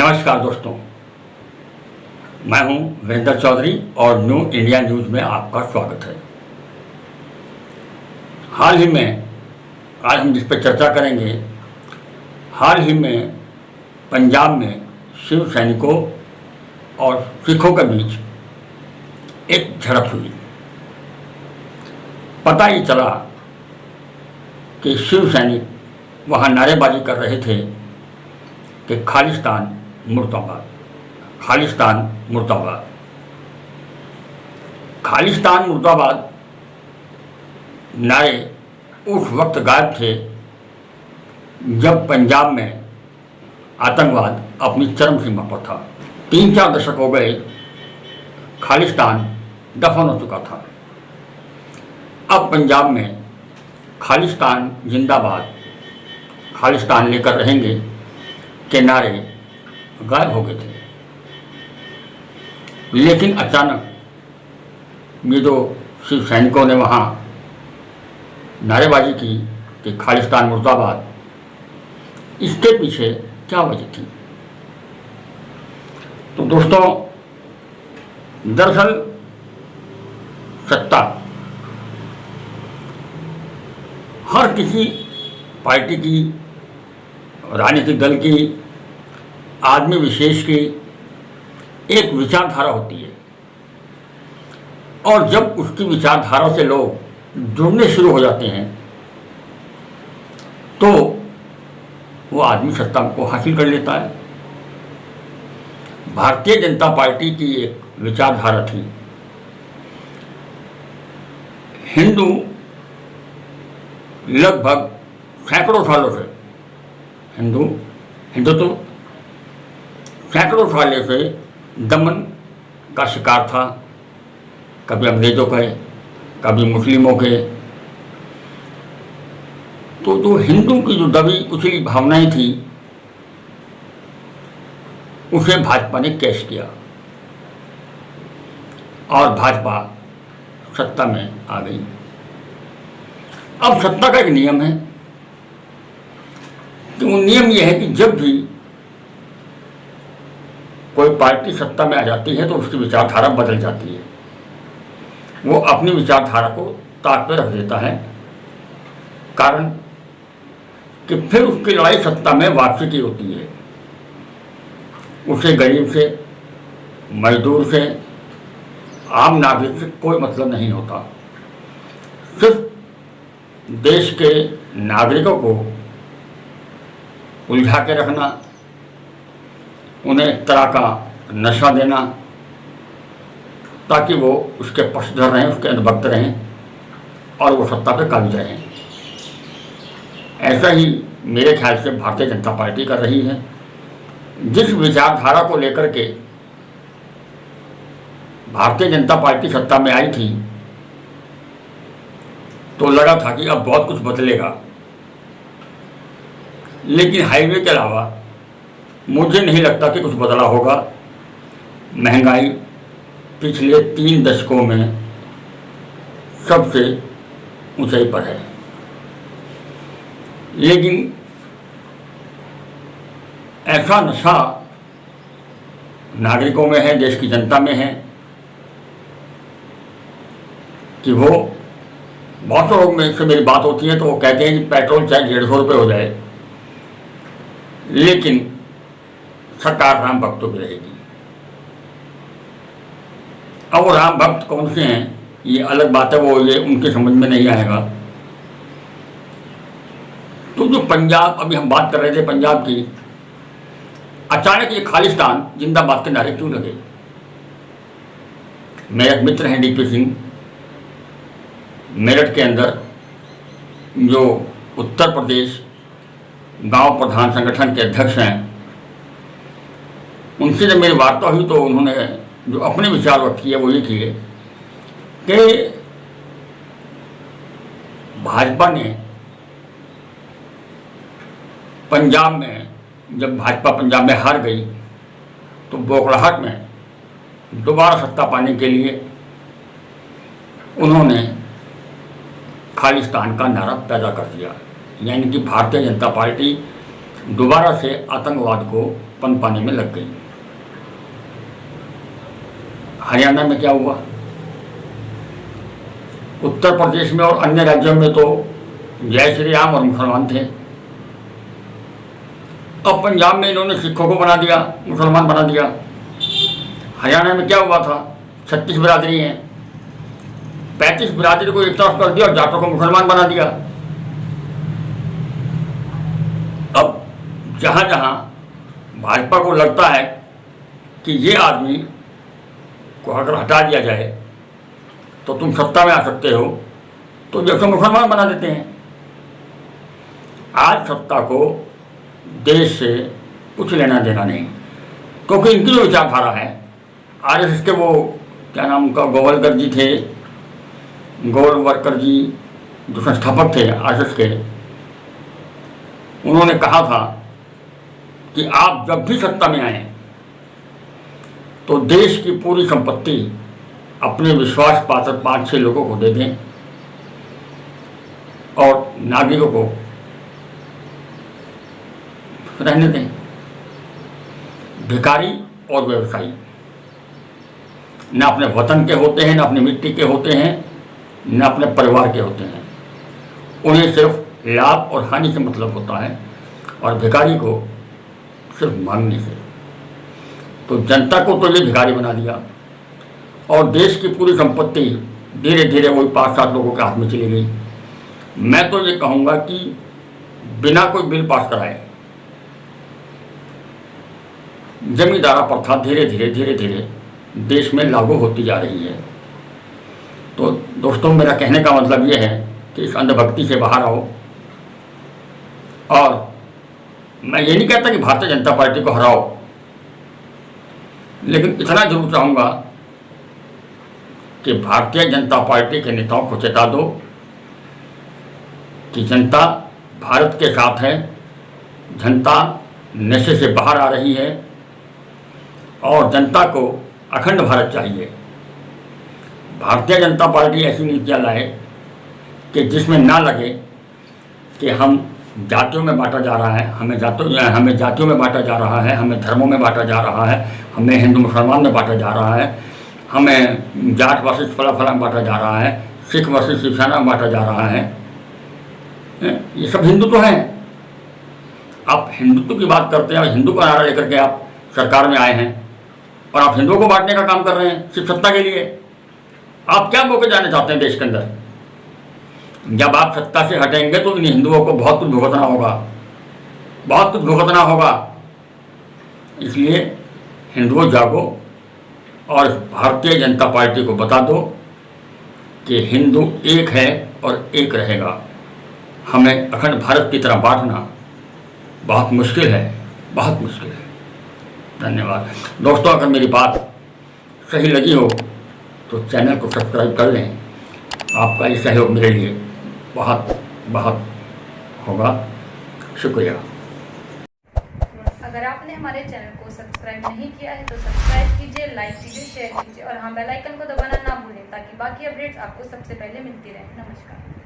नमस्कार दोस्तों, मैं हूं वीरेंद्र चौधरी और न्यू इंडिया न्यूज़ में आपका स्वागत है। हाल ही में आज हम जिस पर चर्चा करेंगे, हाल ही में पंजाब में शिव सैनिकों और सिखों के बीच एक झड़प हुई। पता ही चला कि शिव सैनिक वहाँ नारेबाजी कर रहे थे कि खालिस्तान मुर्दाबाद, खालिस्तान मुर्दाबाद। खालिस्तान मुर्दाबाद नारे उस वक्त गायब थे जब पंजाब में आतंकवाद अपनी चरम सीमा पर था। 3-4 दशक हो गए, खालिस्तान दफन हो चुका था। अब पंजाब में खालिस्तान जिंदाबाद, खालिस्तान लेकर रहेंगे के नारे गायब हो गए थे। लेकिन अचानक ये जो शिव सैनिकों ने वहाँ नारेबाजी की कि खालिस्तान मुर्दाबाद, इसके पीछे क्या वजह थी? तो दोस्तों, दरअसल सत्ता हर किसी पार्टी की, राजनीतिक दल की, आदमी विशेष की एक विचारधारा होती है, और जब उसकी विचारधारा से लोग जुड़ने शुरू हो जाते हैं तो वो आदमी सत्ता को हासिल कर लेता है। भारतीय जनता पार्टी की एक विचारधारा थी, हिंदू लगभग सैकड़ों सालों से हिंदू तो सैकड़ों सालों से दमन का शिकार था, कभी अंग्रेजों के, कभी मुस्लिमों के। तो जो हिंदू की जो दबी कुचली भावनाएं थी, उसे भाजपा ने कैश किया और भाजपा सत्ता में आ गई। अब सत्ता का एक नियम है कि वो नियम यह है कि जब भी कोई पार्टी सत्ता में आ जाती है तो उसकी विचारधारा बदल जाती है। वो अपनी विचारधारा को ताक पे रख देता है, कारण कि फिर उसकी लड़ाई सत्ता में वापसी की होती है। उसे गरीब से, मजदूर से, आम नागरिक से कोई मतलब नहीं होता। सिर्फ देश के नागरिकों को उलझा के रखना, उन्हें एक तरह का नशा देना ताकि वो उसके पक्षधर रहें, उसके अंधभक्त रहें और वो सत्ता पे काबिज रहें। ऐसा ही मेरे ख्याल से भारतीय जनता पार्टी कर रही है। जिस विचारधारा को लेकर के भारतीय जनता पार्टी सत्ता में आई थी तो लगा था कि अब बहुत कुछ बदलेगा, लेकिन हाईवे के अलावा मुझे नहीं लगता कि कुछ बदला होगा। महंगाई पिछले 3 दशकों में सबसे ऊंचाई पर है, लेकिन ऐसा नशा नागरिकों में है, देश की जनता में है कि वो बहुत लोग में से मेरी बात होती है तो वो कहते हैं कि पेट्रोल चाहे 150 रुपये हो जाए, लेकिन सरकार राम भक्तों की रहेगी। अब वो राम भक्त कौन से हैं ये अलग बात है, वो ये उनके समझ में नहीं आएगा। तो जो पंजाब, अभी हम बात कर रहे थे पंजाब की, अचानक ये खालिस्तान जिंदाबाद के नारे क्यों लगे? मेरे एक मित्र हैं डीपी सिंह, मेरठ के अंदर जो उत्तर प्रदेश गांव प्रधान संगठन के अध्यक्ष हैं, उनसे जब मेरी वार्ता हुई तो उन्होंने जो अपने विचार व्यक्त किए वो ये किए कि भाजपा ने पंजाब में, जब भाजपा पंजाब में हार गई तो बौखलाहट में दोबारा सत्ता पाने के लिए उन्होंने खालिस्तान का नारा पैदा कर दिया। यानी कि भारतीय जनता पार्टी दोबारा से आतंकवाद को पनपाने में लग गई। हरियाणा में क्या हुआ, उत्तर प्रदेश में और अन्य राज्यों में तो जय श्री राम और मुसलमान थे। अब पंजाब में इन्होंने सिखों को बना दिया, मुसलमान बना दिया। हरियाणा में क्या हुआ था, 36 बिरादरी हैं, 35 बिरादरी को एक तरफ कर दिया और जाटों को मुसलमान बना दिया। अब जहाँ जहाँ भाजपा को लगता है कि ये आदमी को अगर हटा दिया जाए तो तुम सत्ता में आ सकते हो, तो जैसे मुसलमान बना देते हैं। आज सत्ता को देश से कुछ लेना देना नहीं, क्योंकि इनकी जो विचारधारा है, आरएसएस के वो क्या नाम उनका गोवलकर जी थे, गोवलकर जी जो संस्थापक थे आरएसएस के, उन्होंने कहा था कि आप जब भी सत्ता में आए तो देश की पूरी संपत्ति अपने विश्वास पात्र 5-6 लोगों को दे दें और नागरिकों को रहने दें। भिखारी और व्यवसायी न अपने वतन के होते हैं, न अपनी मिट्टी के होते हैं, न अपने परिवार के होते हैं। उन्हें सिर्फ लाभ और हानि से मतलब होता है, और भिखारी को सिर्फ मांगने से। तो जनता को तो ये भिखारी बना दिया और देश की पूरी संपत्ति धीरे धीरे वही 5-7 लोगों के हाथ में चली गई। मैं तो ये कहूँगा कि बिना कोई बिल पास कराए जमींदारा प्रथा धीरे धीरे देश में लागू होती जा रही है। तो दोस्तों, मेरा कहने का मतलब ये है कि इस अंधभक्ति से बाहर आओ। और मैं ये नहीं कहता कि भारतीय जनता पार्टी को हराओ, लेकिन इतना जरूर चाहूँगा कि भारतीय जनता पार्टी के नेताओं को चेता दो कि जनता भारत के साथ है, जनता नशे से बाहर आ रही है और जनता को अखंड भारत चाहिए। भारतीय जनता पार्टी ऐसी नीतियाँ लाए कि जिसमें ना लगे कि हम जातियों में बांटा जा रहा है, हमें जातियों में बांटा जा रहा है, हमें धर्मों में बांटा जा रहा है, हमें हिंदू मुसलमान में बांटा जा रहा है, हमें जाट वर्सेस फला में बांटा जा रहा है, सिख वर्सेस शिवसेना में बांटा जा रहा है। ये सब हिंदू तो हैं। आप हिंदुत्व की बात करते हैं और हिंदू का नारा लेकर के आप सरकार में आए हैं और आप हिंदुओं को बांटने का काम कर रहे हैं सिर्फ सत्ता के लिए। आप क्या मौके जाने चाहते हैं देश के अंदर? जब आप सत्ता से हटेंगे तो इन हिंदुओं को बहुत कुछ भुगतना होगा, बहुत कुछ भुगतना होगा। इसलिए हिंदुओं जागो और भारतीय जनता पार्टी को बता दो कि हिंदू एक है और एक रहेगा। हमें अखंड भारत की तरह बांटना बहुत मुश्किल है, बहुत मुश्किल है। धन्यवाद दोस्तों। अगर मेरी बात सही लगी हो तो चैनल को सब्सक्राइब कर लें। आपका ये सहयोग मेरे लिए बहुत बहुत होगा। शुक्रिया। अगर आपने हमारे चैनल को सब्सक्राइब नहीं किया है तो सब्सक्राइब कीजिए, लाइक कीजिए, शेयर कीजिए और हाँ बेल आइकन को दबाना ना भूलें ताकि बाकी अपडेट्स आपको सबसे पहले मिलती रहे। नमस्कार।